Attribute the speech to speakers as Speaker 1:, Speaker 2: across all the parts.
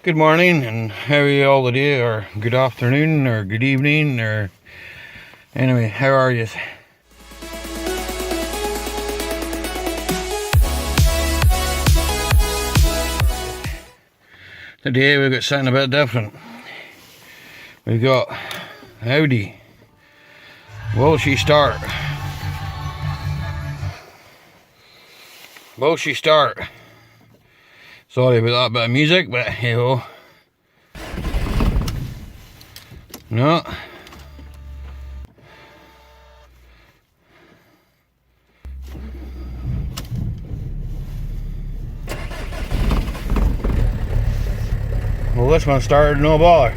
Speaker 1: Good morning, and how are you all today, or good afternoon, or good evening, or anyway, how are you? Today we've got something a bit different. We've got Audi. Will she start? Will she start? Sorry about that bit of music, but hey ho. No. Well, this one started no bother.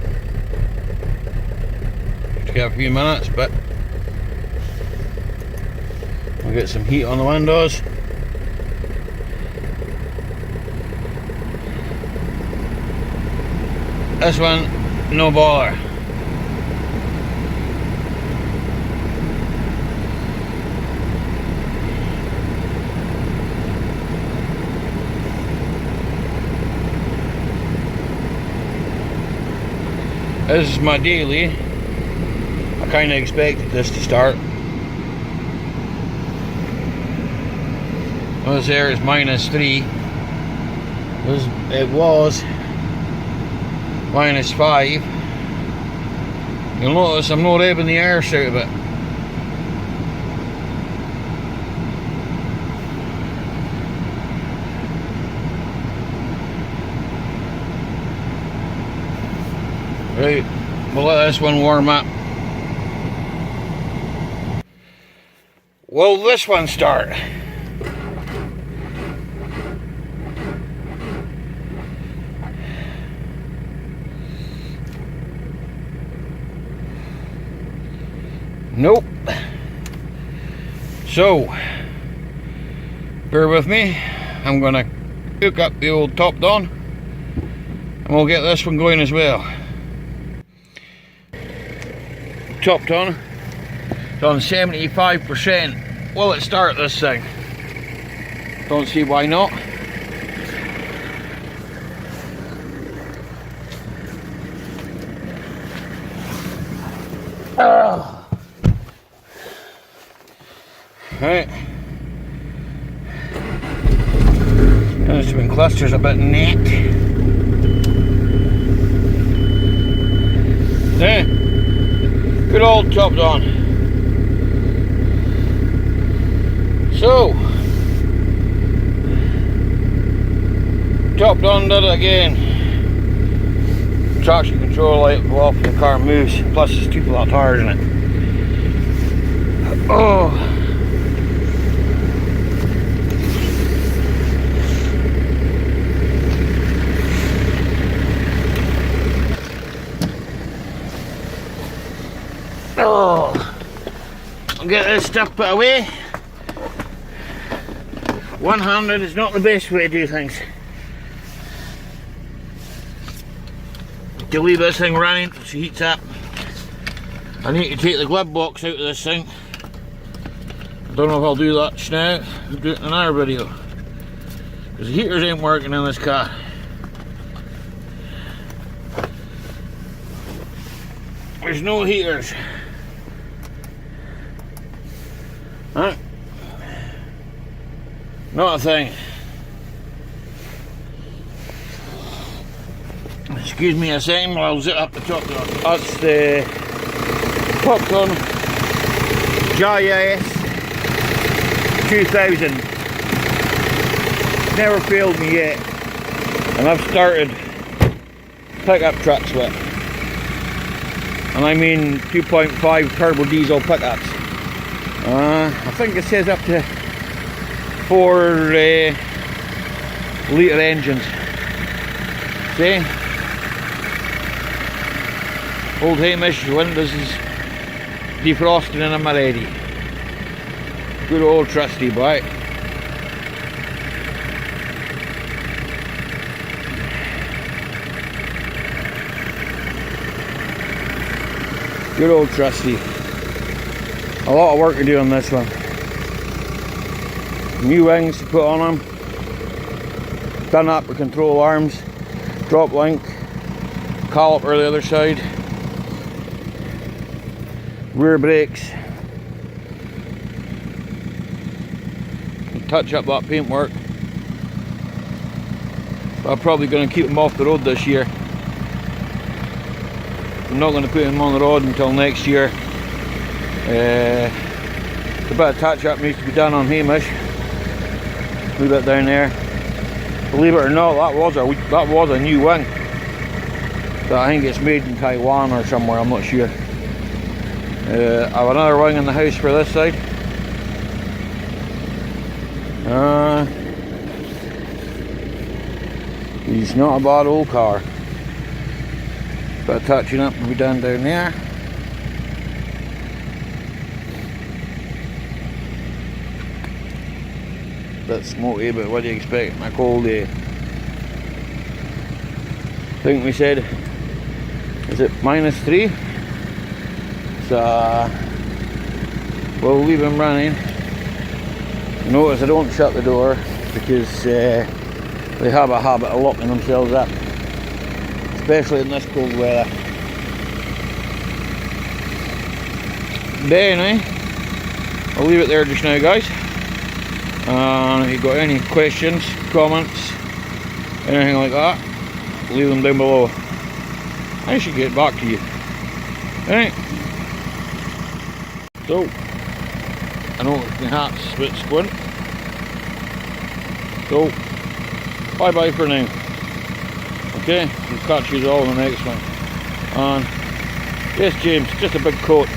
Speaker 1: Just got a few minutes, but we'll get some heat on the windows. This one, no bother. This is my daily. I kind of expected this to start. This there is -3. It was -5. You'll notice I'm not revving the arse out of it. Right, we'll let this one warm up. Will this one start? Nope. So, bear with me. I'm gonna hook up the old top down and we'll get this one going as well. Top down, it's on 75%. Will it start this thing? Don't see why not. Right. There's been clusters a bit net. There. Good old top down. So, top down did it again. Traction control light will go off when the car moves. Plus, there's 2 flat tires in it. Oh. Oh, I'll get this stuff put away. One-handed is not the best way to do things. To leave this thing running so she heats up. I need to take the glove box out of this thing. I don't know if I'll do that just now. I'll do it in another video. Because the heaters ain't working in this car. There's no heaters. Huh? Not a thing. Excuse me a second while I'll zip up the top down. That's the top down GIS 2000. Never failed me yet. And I've started pickup trucks with. And I mean 2.5 turbo diesel pickups. I think it says up to 4 litre engines. See? Old Hamish windows is defrosting in them already. Good old trusty boy. Good old trusty. A lot of work to do on this one. New wings to put on them. Done up with control arms. Drop link. caliper the other side. Rear brakes. Touch up that paintwork. But I'm probably going to keep them off the road this year. I'm not going to put them on the road until next year. A bit of touch up needs to be done on Hamish. A little bit down there. Believe it or not, that was a new wing. So I think it's made in Taiwan or somewhere, I'm not sure. I have another wing in the house for this side. It's not a bad old car. Bit of touching up will be done down there. Bit smoky, but what do you expect on a cold day? I think we said, is it -3? So we'll leave them running. Notice I don't shut the door because they have a habit of locking themselves up, especially in this cold weather. But anyway, I'll leave it there just now, guys. If you've got any questions, comments, anything like that, leave them down below. I should get back to you. Alright. So, I know my hat's a bit squint. So, bye bye for now. Okay, we'll catch you all in the next one. And yes, James, just a big coat.